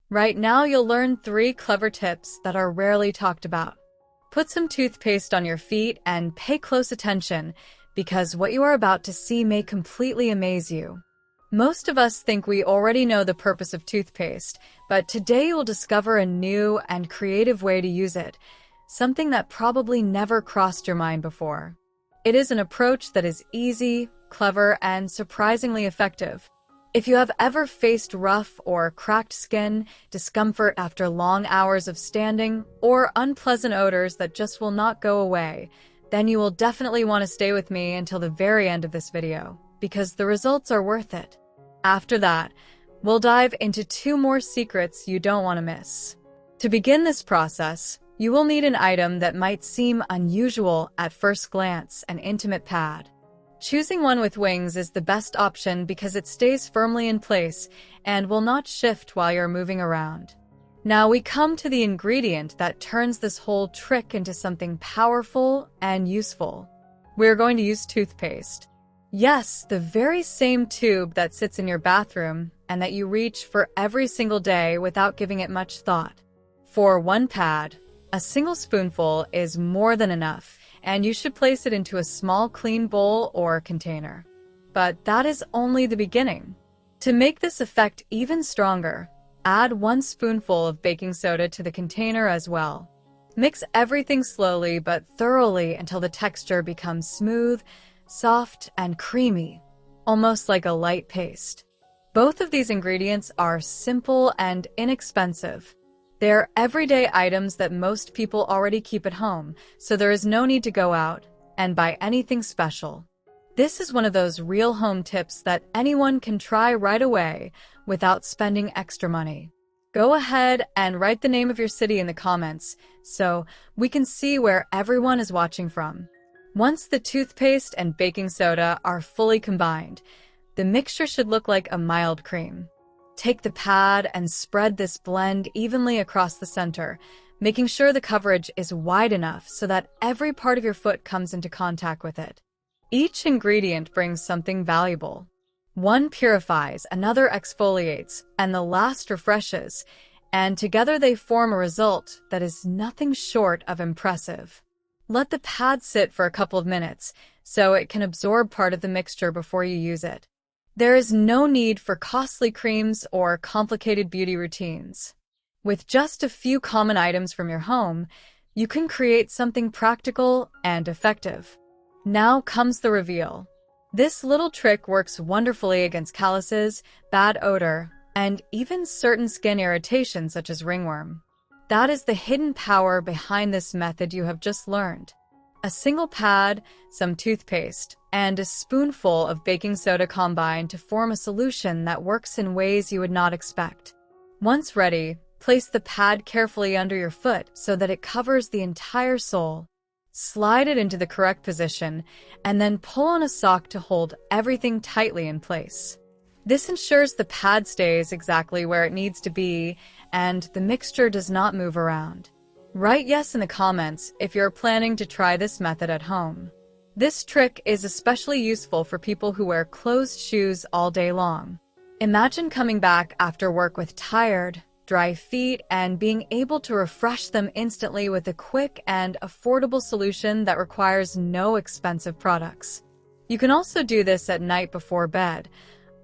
Right now, you'll learn 3 clever tips that are rarely talked about. Put some toothpaste on your feet and pay close attention, because what you are about to see may completely amaze you. Most of us think we already know the purpose of toothpaste, but today you'll discover a new and creative way to use it, something that probably never crossed your mind before. It is an approach that is easy, clever, and surprisingly effective. If you have ever faced rough or cracked skin, discomfort after long hours of standing, or unpleasant odors that just will not go away, then you will definitely want to stay with me until the very end of this video, because the results are worth it. After that, we'll dive into 2 more secrets you don't want to miss. To begin this process, you will need an item that might seem unusual at first glance: an intimate pad. Choosing one with wings is the best option because it stays firmly in place and will not shift while you're moving around. Now we come to the ingredient that turns this whole trick into something powerful and useful. We're going to use toothpaste. Yes, the very same tube that sits in your bathroom and that you reach for every single day without giving it much thought. For one pad, a single spoonful is more than enough, and you should place it into a small clean bowl or container. But that is only the beginning. To make this effect even stronger, add 1 spoonful of baking soda to the container as well. Mix everything slowly but thoroughly until the texture becomes smooth, soft, and creamy, almost like a light paste. Both of these ingredients are simple and inexpensive. They're everyday items that most people already keep at home, so there is no need to go out and buy anything special. This is one of those real home tips that anyone can try right away without spending extra money. Go ahead and write the name of your city in the comments so we can see where everyone is watching from. Once the toothpaste and baking soda are fully combined, the mixture should look like a mild cream. Take the pad and spread this blend evenly across the center, making sure the coverage is wide enough so that every part of your foot comes into contact with it. Each ingredient brings something valuable. One purifies, another exfoliates, and the last refreshes, and together they form a result that is nothing short of impressive. Let the pad sit for a couple of minutes so it can absorb part of the mixture before you use it. There is no need for costly creams or complicated beauty routines. With just a few common items from your home, you can create something practical and effective. Now comes the reveal. This little trick works wonderfully against calluses, bad odor, and even certain skin irritations such as ringworm. That is the hidden power behind this method you have just learned. A single pad, some toothpaste, and a spoonful of baking soda combine to form a solution that works in ways you would not expect. Once ready, place the pad carefully under your foot so that it covers the entire sole. Slide it into the correct position, and then pull on a sock to hold everything tightly in place. This ensures the pad stays exactly where it needs to be and the mixture does not move around. Write yes in the comments if you're planning to try this method at home. This trick is especially useful for people who wear closed shoes all day long. Imagine coming back after work with tired, dry feet and being able to refresh them instantly with a quick and affordable solution that requires no expensive products. You can also do this at night before bed,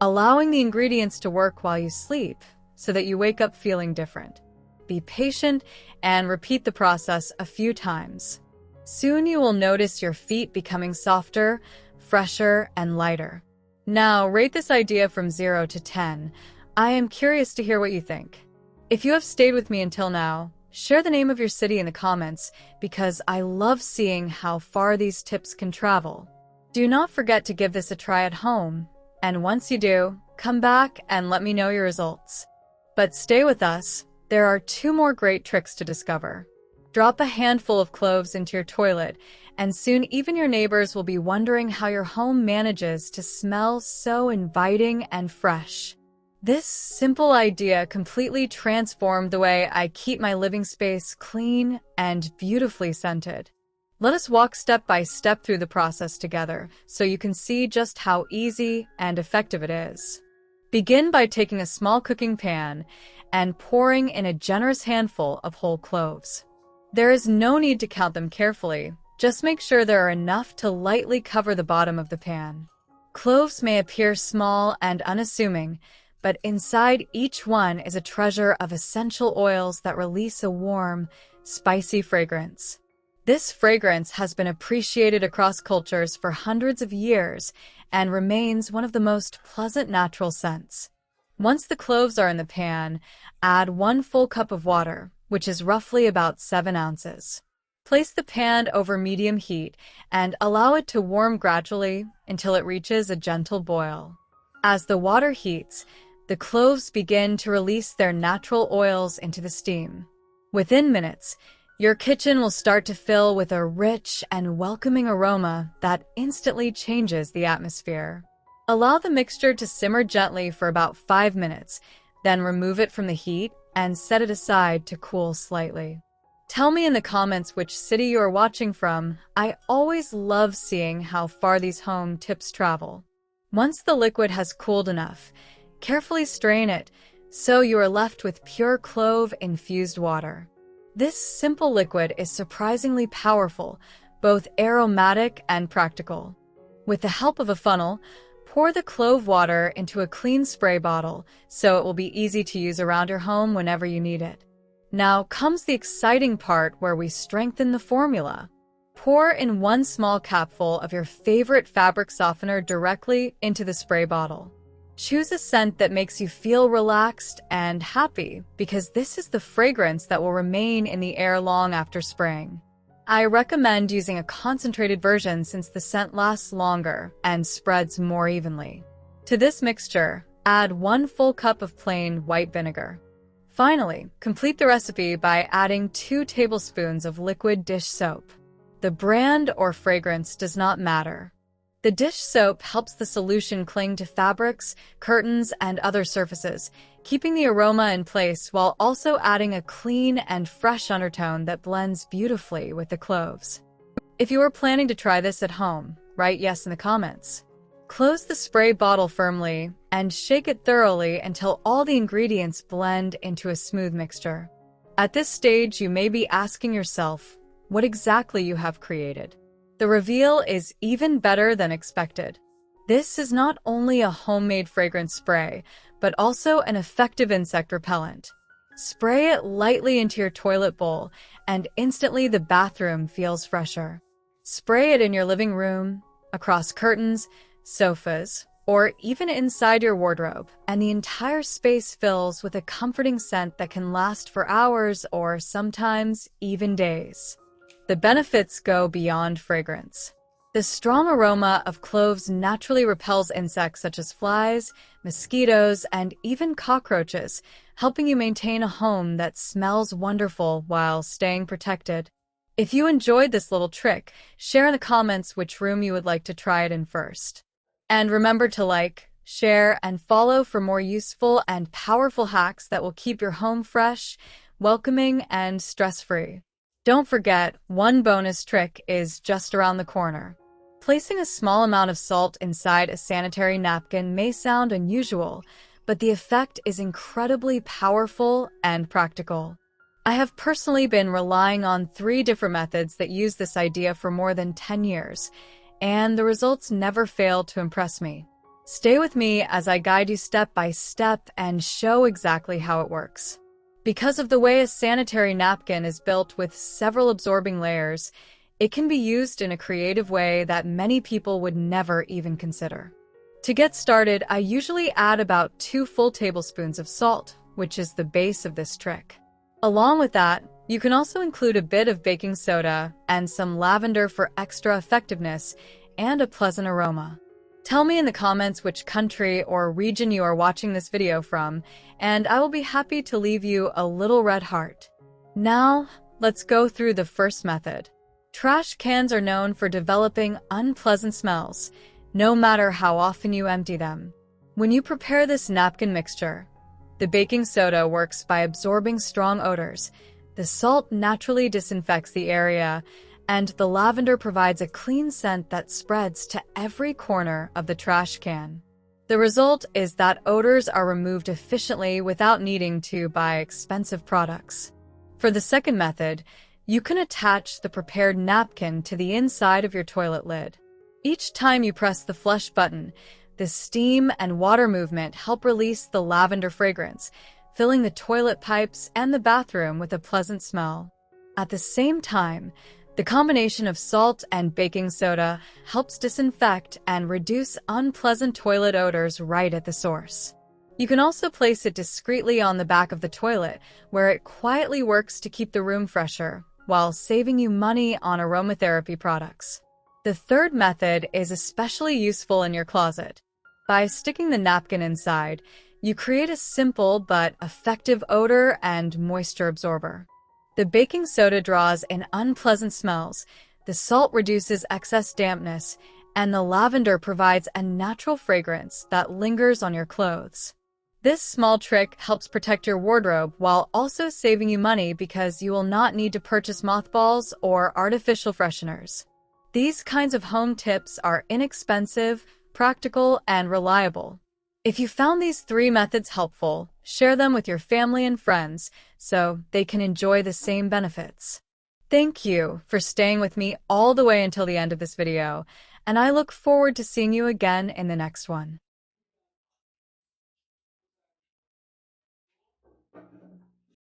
allowing the ingredients to work while you sleep so that you wake up feeling different. Be patient and repeat the process a few times. Soon you will notice your feet becoming softer, fresher, and lighter. Now, rate this idea from 0 to 10. I am curious to hear what you think. If you have stayed with me until now, share the name of your city in the comments because I love seeing how far these tips can travel. Do not forget to give this a try at home, and once you do, come back and let me know your results. But stay with us. There are 2 more great tricks to discover. Drop a handful of cloves into your toilet, and soon even your neighbors will be wondering how your home manages to smell so inviting and fresh. This simple idea completely transformed the way I keep my living space clean and beautifully scented. Let us walk step by step through the process together so you can see just how easy and effective it is. Begin by taking a small cooking pan and pouring in a generous handful of whole cloves. There is no need to count them carefully, just make sure there are enough to lightly cover the bottom of the pan. Cloves may appear small and unassuming, but inside each one is a treasure of essential oils that release a warm, spicy fragrance. This fragrance has been appreciated across cultures for hundreds of years and remains one of the most pleasant natural scents. Once the cloves are in the pan, add 1 full cup of water, which is roughly about 7 ounces. Place the pan over medium heat and allow it to warm gradually until it reaches a gentle boil. As the water heats, the cloves begin to release their natural oils into the steam. Within minutes, your kitchen will start to fill with a rich and welcoming aroma that instantly changes the atmosphere. Allow the mixture to simmer gently for about 5 minutes, then remove it from the heat and set it aside to cool slightly. Tell me in the comments which city you are watching from. I always love seeing how far these home tips travel. Once the liquid has cooled enough, carefully strain it so you are left with pure clove-infused water. This simple liquid is surprisingly powerful, both aromatic and practical. With the help of a funnel, pour the clove water into a clean spray bottle so it will be easy to use around your home whenever you need it. Now comes the exciting part where we strengthen the formula. Pour in 1 small capful of your favorite fabric softener directly into the spray bottle. Choose a scent that makes you feel relaxed and happy, because this is the fragrance that will remain in the air long after spraying. I recommend using a concentrated version since the scent lasts longer and spreads more evenly. To this mixture, add 1 full cup of plain white vinegar. Finally, complete the recipe by adding 2 tablespoons of liquid dish soap. The brand or fragrance does not matter. The dish soap helps the solution cling to fabrics, curtains, and other surfaces, keeping the aroma in place while also adding a clean and fresh undertone that blends beautifully with the cloves. If you are planning to try this at home, write yes in the comments. Close the spray bottle firmly and shake it thoroughly until all the ingredients blend into a smooth mixture. At this stage, you may be asking yourself what exactly you have created. The reveal is even better than expected. This is not only a homemade fragrance spray, but also an effective insect repellent. Spray it lightly into your toilet bowl, and instantly the bathroom feels fresher. Spray it in your living room, across curtains, sofas, or even inside your wardrobe, and the entire space fills with a comforting scent that can last for hours or sometimes even days. The benefits go beyond fragrance. The strong aroma of cloves naturally repels insects such as flies, mosquitoes, and even cockroaches, helping you maintain a home that smells wonderful while staying protected. If you enjoyed this little trick, share in the comments which room you would like to try it in first. And remember to like, share, and follow for more useful and powerful hacks that will keep your home fresh, welcoming, and stress-free. Don't forget, one bonus trick is just around the corner. Placing a small amount of salt inside a sanitary napkin may sound unusual, but the effect is incredibly powerful and practical. I have personally been relying on 3 different methods that use this idea for more than 10 years, and the results never fail to impress me. Stay with me as I guide you step by step and show exactly how it works. Because of the way a sanitary napkin is built with several absorbing layers, it can be used in a creative way that many people would never even consider. To get started, I usually add about 2 full tablespoons of salt, which is the base of this trick. Along with that, you can also include a bit of baking soda and some lavender for extra effectiveness and a pleasant aroma. Tell me in the comments which country or region you are watching this video from, and I will be happy to leave you a little red heart. Now, let's go through the first method. Trash cans are known for developing unpleasant smells, no matter how often you empty them. When you prepare this napkin mixture, the baking soda works by absorbing strong odors, the salt naturally disinfects the area, and the lavender provides a clean scent that spreads to every corner of the trash can. The result is that odors are removed efficiently without needing to buy expensive products. For the second method, you can attach the prepared napkin to the inside of your toilet lid. Each time you press the flush button, the steam and water movement help release the lavender fragrance, filling the toilet pipes and the bathroom with a pleasant smell. At the same time, the combination of salt and baking soda helps disinfect and reduce unpleasant toilet odors right at the source. You can also place it discreetly on the back of the toilet, where it quietly works to keep the room fresher, while saving you money on aromatherapy products. The third method is especially useful in your closet. By sticking the napkin inside, you create a simple but effective odor and moisture absorber. The baking soda draws in unpleasant smells, the salt reduces excess dampness, and the lavender provides a natural fragrance that lingers on your clothes. This small trick helps protect your wardrobe while also saving you money because you will not need to purchase mothballs or artificial fresheners. These kinds of home tips are inexpensive, practical, and reliable. If you found these 3 methods helpful, share them with your family and friends so they can enjoy the same benefits. Thank you for staying with me all the way until the end of this video, and I look forward to seeing you again in the next one.